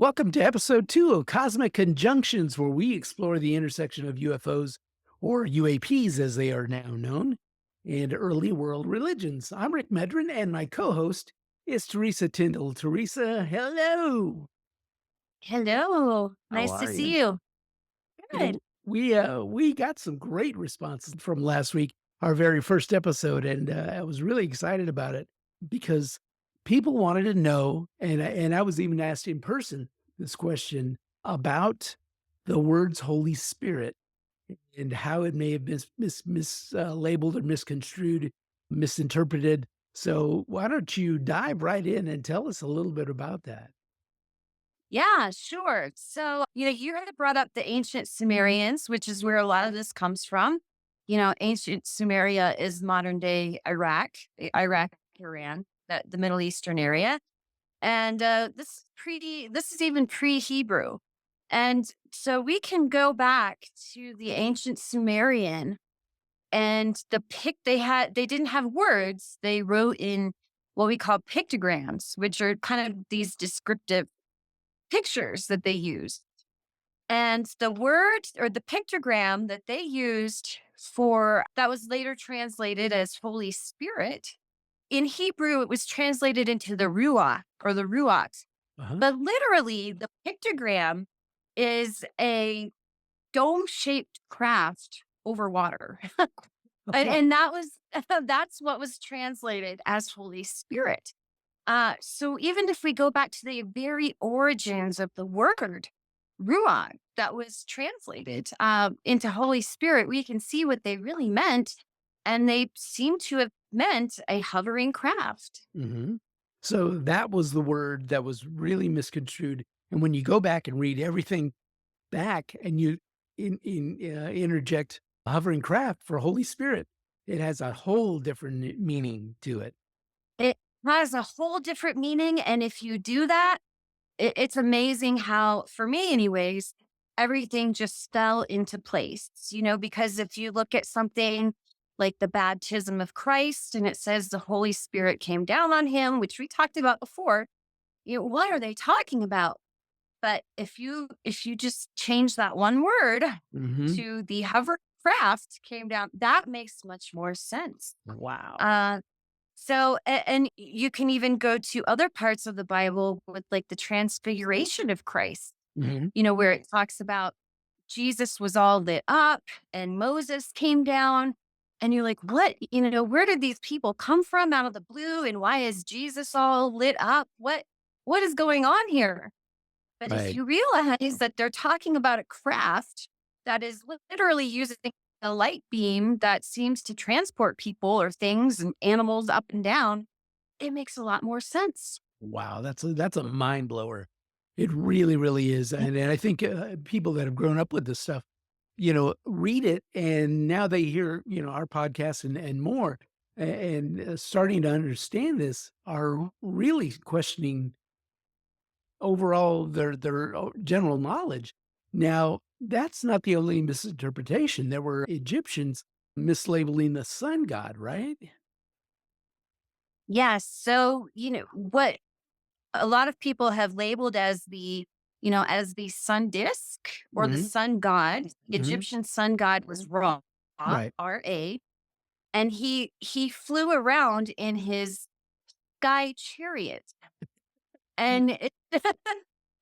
Welcome to episode 2 of Cosmic Conjunctions, where we explore the intersection of UFOs, or UAPs as they are now known, and early world religions. I'm Rick Medrin, and my co host is Teresa Tyndall. Teresa, hello. Hello. How Nice to are you? see you. You Good. know, we got some great responses from last week, our very first episode, and I was really excited about it because people wanted to know, and I was even asked in person this question about the words Holy Spirit and how it may have been labeled or misconstrued, misinterpreted. So why don't you dive right in and tell us a little bit about that? Yeah, sure. So, you had brought up the ancient Sumerians, which is where a lot of this comes from. Ancient Sumeria is modern day Iraq, Iran, the Middle Eastern area. And this is even pre-Hebrew. And so we can go back to the ancient Sumerian and they didn't have words. They wrote in what we call pictograms, which are kind of these descriptive pictures that they used. And the word or the pictogram that they used for that was later translated as Holy Spirit. In Hebrew, it was translated into the Ruach or the Ruach. Uh-huh. But literally, the pictogram is a dome shaped craft over water. And that was that's what was translated as Holy Spirit. So even if we go back to the very origins of the word ruach that was translated into Holy Spirit, we can see what they really meant, and they seem to have meant a hovering craft. hmm So that was the word that was really misconstrued. And when you go back and read everything back and you interject hovering craft for Holy Spirit, it has a whole different meaning to it. It has a whole different meaning, and if you do that, it's amazing how, for me, anyways, everything just fell into place. Because if you look at something like the baptism of Christ and it says the Holy Spirit came down on him, which we talked about before, what are they talking about? But if you just change that one word hmm to the hovercraft came down, that makes much more sense. Wow. Uh, and you can even go to other parts of the Bible with like the transfiguration of Christ, hmm where it talks about Jesus was all lit up and Moses came down. And you're like, what? Where did these people come from out of the blue? And why is Jesus all lit up? What is going on here? But if Right. you realize that they're talking about a craft that is literally using a light beam that seems to transport people or things and animals up and down, it makes a lot more sense. Wow. That's a mind blower. It really, really is. And I think people that have grown up with this stuff, read it and now they hear, our podcast and more and starting to understand this are really questioning overall their general knowledge. Now, that's not the only misinterpretation. There were Egyptians mislabeling the sun god, right? Yes. So, what a lot of people have labeled as as the sun disk or the Mhm, sun god. The mhm, Egyptian sun god was Ra, right, R-A, and he flew around in his sky chariot. y And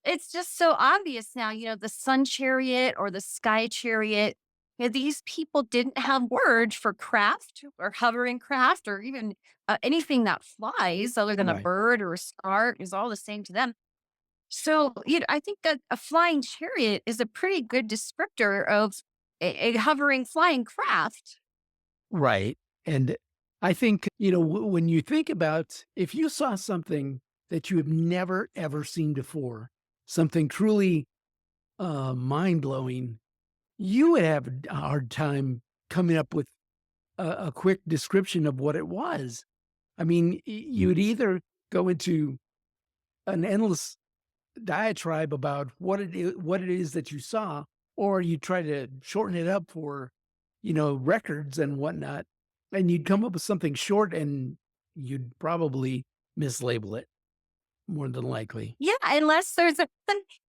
it's just so obvious now, the sun chariot or the sky chariot. These people didn't have words for craft or hovering craft or even anything that flies other than a right. bird or a star is all the same to them. So, I think that a flying chariot is a pretty good descriptor of a hovering flying craft. Right, and I think, when you think about if you saw something that you have never ever seen before, something truly, mind-blowing, you would have a hard time coming up with a quick description of what it was. I mean, you would either go into an endless diatribe about what it is that you saw, or you try to shorten it up for, records and whatnot, and you'd come up with something short, and you'd probably mislabel it. more than likely. Yeah, unless there's a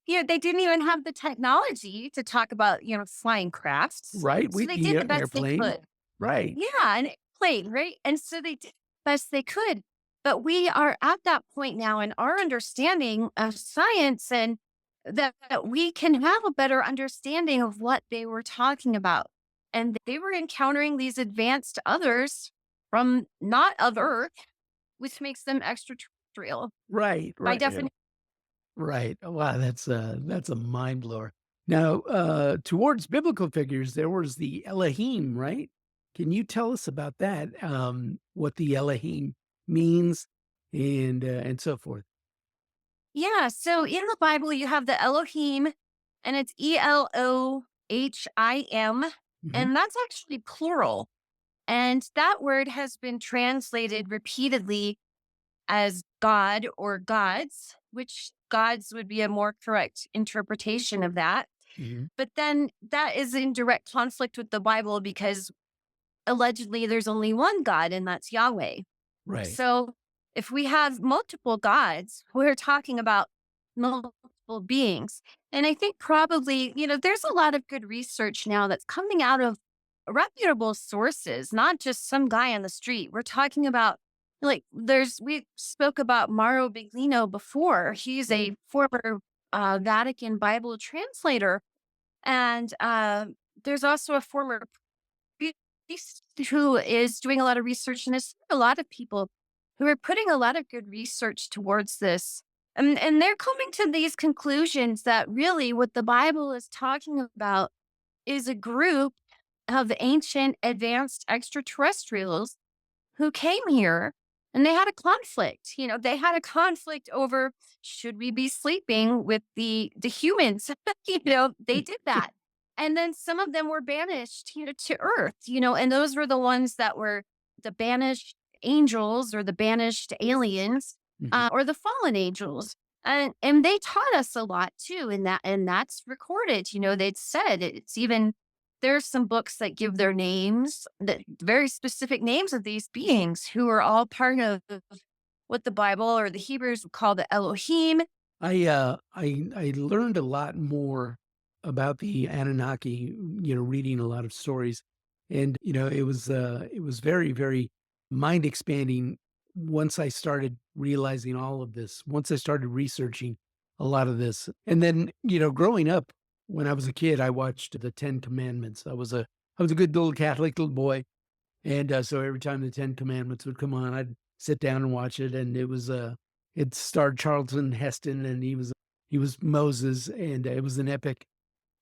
they didn't even have the technology to talk about, flying crafts. Right? So We they the did the best they airplane. could. Right. Yeah, an airplane, right? And so they did the best they could. But we are at that point now in our understanding of science and that we can have a better understanding of what they were talking about. And they were encountering these advanced others from not of Earth, which makes them extraterrestrial Right, by right, definition. right. Wow, that's a mind blower. Now, towards biblical figures, there was the Elohim, right? Can you tell us about that? What the Elohim means and so forth? Yeah. So in the Bible, you have the Elohim, and it's Elohim. Mhm. And that's actually plural. And that word has been translated repeatedly as God or gods, which gods would be a more correct interpretation of that. Mhm. But then that is in direct conflict with the Bible because allegedly there's only one God, and that's Yahweh. Right. So if we have multiple gods, we're talking about multiple beings. And I think probably, there's a lot of good research now that's coming out of reputable sources, not just some guy on the street. We're talking about we spoke about Mauro Biglino before. He's a former Vatican Bible translator. And there's also a former priest who is doing a lot of research, and there's a lot of people who are putting a lot of good research towards this. And they're coming to these conclusions that really what the Bible is talking about is a group of ancient advanced extraterrestrials who came here and they had a conflict. They had a conflict over should we be sleeping with the humans? They did that. And then some of them were banished, to Earth, and those were the ones that were the banished angels or the banished aliens, Mhm. or the fallen angels. And they taught us a lot too, and that's recorded. They'd said it's even there's some books that give their names, that very specific names of these beings who are all part of what the Bible or the Hebrews would call the Elohim. I learned a lot more about the Anunnaki, reading a lot of stories. And, it was very, very mind expanding once I started realizing all of this, once I started researching a lot of this. And then, growing up when I was a kid, I watched the Ten Commandments. I was a good little Catholic little boy. And, so every time the Ten Commandments would come on, I'd sit down and watch it, and it starred Charlton Heston, and he was Moses, and it was an epic.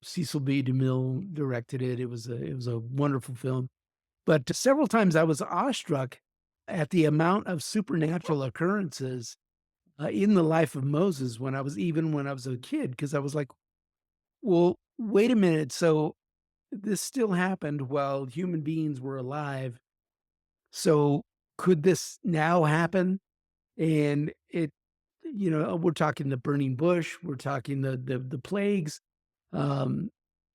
Cecil B. DeMille directed it. It was a wonderful film. But several times I was awestruck at the amount of supernatural occurrences, in the life of Moses when I was a kid, because I was like, "Well, wait a minute, so this still happened while human beings were alive. So could this now happen?" And we're talking the burning bush, we're talking the plagues, um,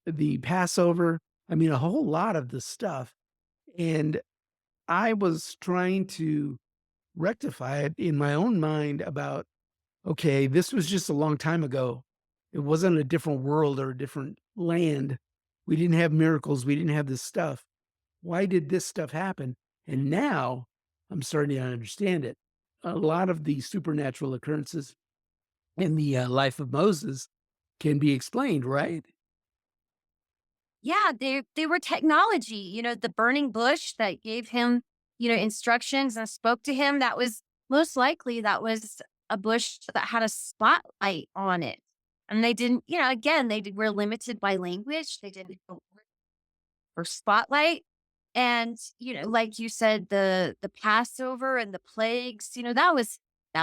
the Passover. I mean, a whole lot of the stuff. And I was trying to rectify it in my own mind about, okay, this was just a long time ago. It wasn't a different world or a different land. We didn't have miracles. We didn't have this stuff. Why did this stuff happen? And now I'm starting to understand it. A lot of the supernatural occurrences in the life of Moses can be explained, right? Yeah, they were technology, the burning bush that gave him, instructions and spoke to him. That was most likely that was a bush that had a spotlight on it. And they didn't, again, were limited by language. They didn't know for spotlight. And, like you said, the Passover and the plagues, that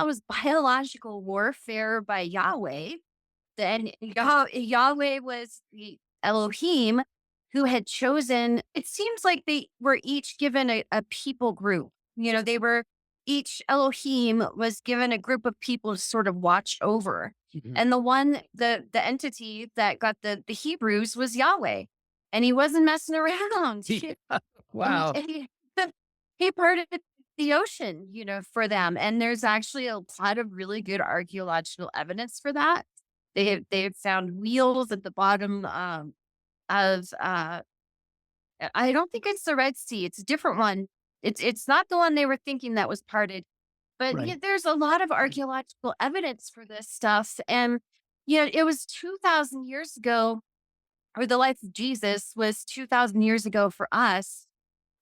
was biological warfare by Yahweh. Then Yahweh was the Elohim who had chosen, it seems like they were each given a people group. They were each Elohim was given a group of people to sort of watch over. Mhm. And the entity that got the Hebrews was Yahweh. And he wasn't messing around. Yeah. And Wow. he, he parted. the ocean, for them. And there's actually a lot of really good archaeological evidence for that. They have found wheels at the bottom of I don't think it's the Red Sea. It's a different one. It's not the one they were thinking that was parted. But yeah, Right. there's a lot of archaeological evidence for this stuff. And it was 2,000 years ago, or the life of Jesus was 2,000 years ago for us,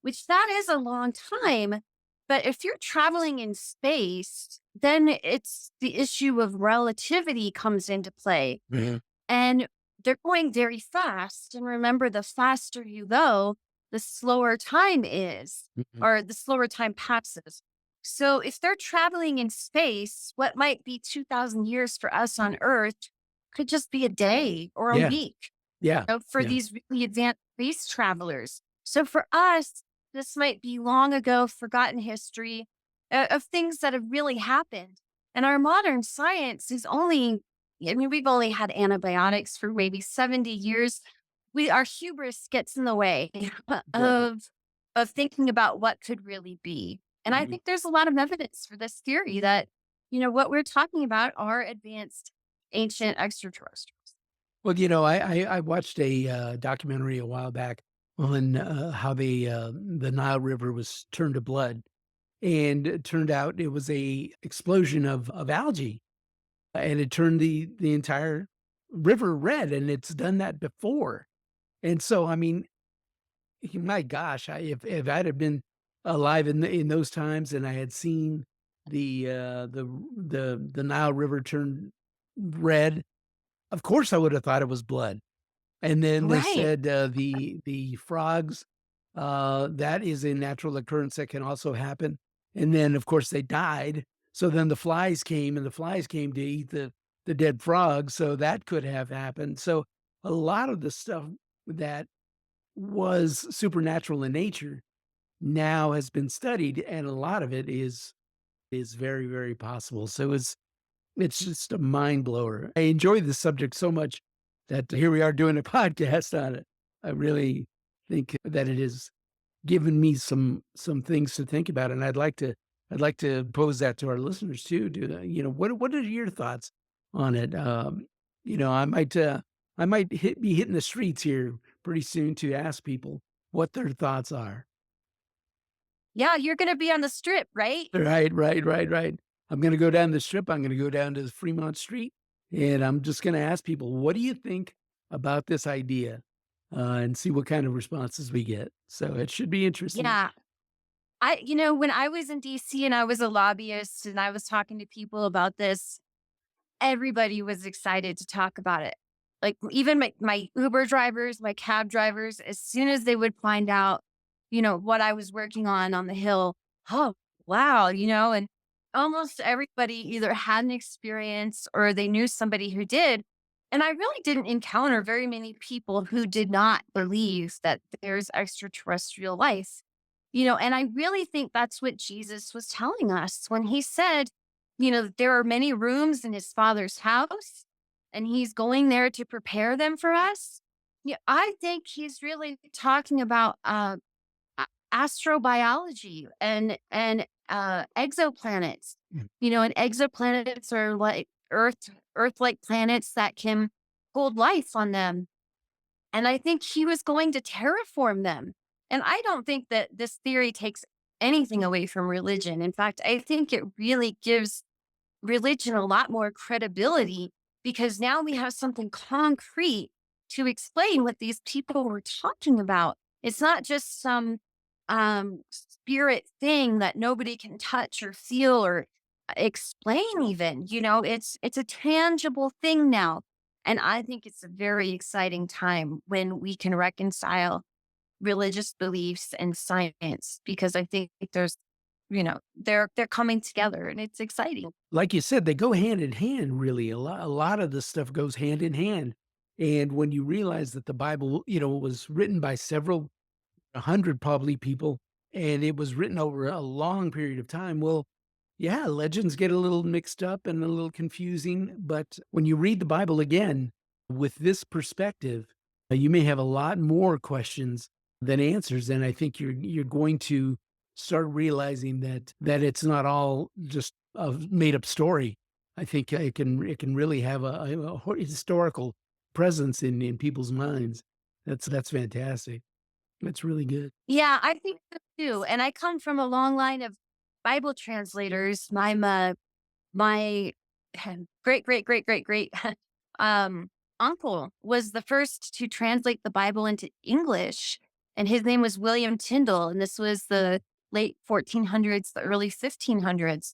which that is a long time. But if you're traveling in space, then it's the issue of relativity comes into play. Mhm. And they're going very fast. And remember, the faster you go, the slower time is, Mhm. or the slower time passes. So if they're traveling in space, what might be 2,000 years for us on Earth could just be a day or a Yeah. week, Yeah. for Yeah. these really advanced space travelers. So for us, this might be long ago forgotten history of things that have really happened. And our modern science is only, I mean, we've only had antibiotics for maybe 70 years. Our hubris gets in the way Right. of thinking about what could really be. And I Mhm. think there's a lot of evidence for this theory that, what we're talking about are advanced ancient extraterrestrials. Well, I watched a, documentary a while back on, how the Nile River was turned to blood, and it turned out it was a explosion of algae, and it turned the entire river red, and it's done that before. And so, I mean, my gosh, if I'd have been alive in those times and I had seen the Nile River turn red, of course I would have thought it was blood. And then they Right. said, the frogs, that is a natural occurrence that can also happen. And then, of course, they died. So then the flies came, and the flies came to eat the dead frogs, so that could have happened. So a lot of the stuff that was supernatural in nature now has been studied, and a lot of it is very, very possible. So it's just a mind blower. I enjoy this subject so much that here we are doing a podcast on it. I really think that it has given me some things to think about, and I'd like to pose that to our listeners too. What are your thoughts on it? I might be hitting the streets here pretty soon to ask people what their thoughts are. Yeah, you're gonna be on the strip, right? Right, right, right, right. I'm gonna go down the strip, I'm gonna go down to Fremont Street, and I'm just gonna ask people, "What do you think about this idea?" And see what kind of responses we get. So it should be interesting. Yeah. When I was in DC and I was a lobbyist and I was talking to people about this, everybody was excited to talk about it. Like even my Uber drivers, my cab drivers, as soon as they would find out, what I was working on the Hill, oh, wow, and almost everybody either had an experience or they knew somebody who did. And I really didn't encounter very many people who did not believe that there's extraterrestrial life. And I really think that's what Jesus was telling us when he said, that there are many rooms in his father's house and he's going there to prepare them for us. Yeah, I think he's really talking about astrobiology and exoplanets. Mm. And exoplanets are like Earth-like planets that can hold life on them. And I think he was going to terraform them. And I don't think that this theory takes anything away from religion. In fact, I think it really gives religion a lot more credibility because now we have something concrete to explain what these people were talking about. It's not just some spirit thing that nobody can touch or feel or explain even. It's a tangible thing now. And I think it's a very exciting time when we can reconcile religious beliefs and science because I think there's they're coming together and it's exciting. Like you said, they go hand in hand, really. A lot of this stuff goes hand in hand. And when you realize that the Bible, was written by several 100 probably people, and it was written over a long period of time. Well, yeah, legends get a little mixed up and a little confusing, but when you read the Bible again with this perspective, you may have a lot more questions than answers, and I think you're going to start realizing that it's not all just a made up story. I think it can really have a historical presence in people's minds. That's fantastic. That's really good. Yeah, I think so too. And I come from a long line of Bible translators. My great um, uncle was the first to translate the Bible into English, and his name was William Tyndale, and this was the late 1400s, the early 1500s.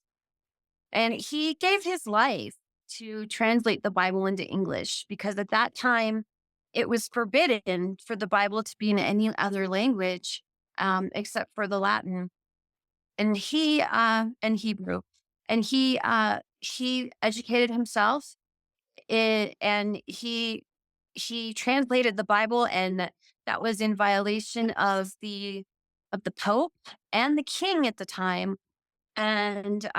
And he gave his life to translate the Bible into English because at that time it was forbidden for the Bible to be in any other language except for the Latin and Hebrew. And he educated himself and he translated the Bible, and that was in violation of the Pope and the King at the time. And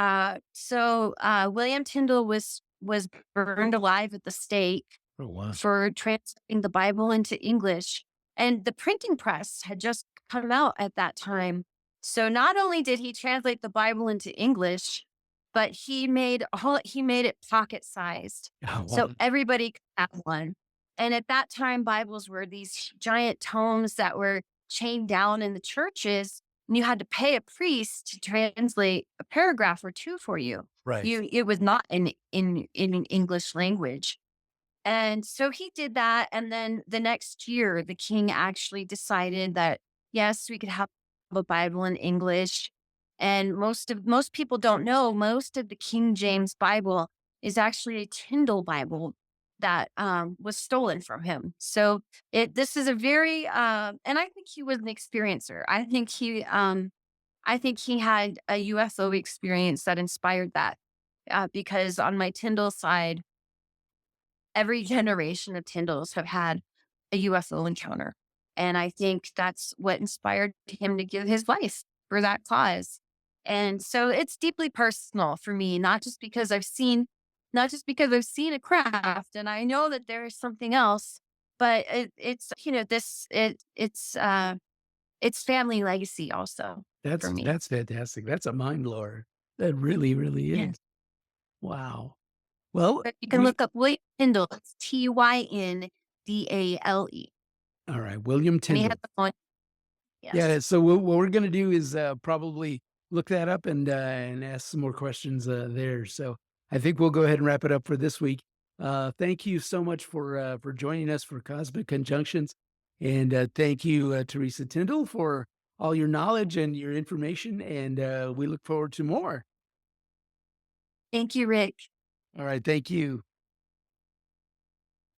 William Tyndale was burned alive at the stake Oh wow. for translating the Bible into English. And the printing press had just come out at that time. So not only did he translate the Bible into English, but he made it pocket sized. Oh So wow. everybody could have one. And at that time, Bibles were these giant tomes that were chained down in the churches, and you had to pay a priest to translate a paragraph or two for you. Right. It was not in an English language. And so he did that, and then the next year, the king actually decided that, yes, we could have a Bible in English. And most people don't know, most of the King James Bible is actually a Tyndale Bible that, was stolen from him. So, this is a very, and I think he was an experiencer. I think he had a UFO experience that inspired that, because on my Tyndale side every generation of Tyndalls have had a UFO encounter. And I think that's what inspired him to give his life for that cause. And so it's deeply personal for me, not just because I've seen a craft and I know that there is something else, but it's, you know, it's family legacy also for me. That's fantastic. That's a mind blower. That really, really Yes. is. Wow. Well, But you can we look up William Tyndall. It's Tyndale. all right, William And he has Tyndall. a phone. Yeah, Yes. so what we're gonna do is, probably look that up and ask some more questions, there, so I think we'll go ahead and wrap it up for this week. Thank you so much for joining us for Cosmic Conjunctions, and, thank you, Teresa Tyndall, for all your knowledge and your information, and, we look forward to more. Thank you, Rick. All right, thank you.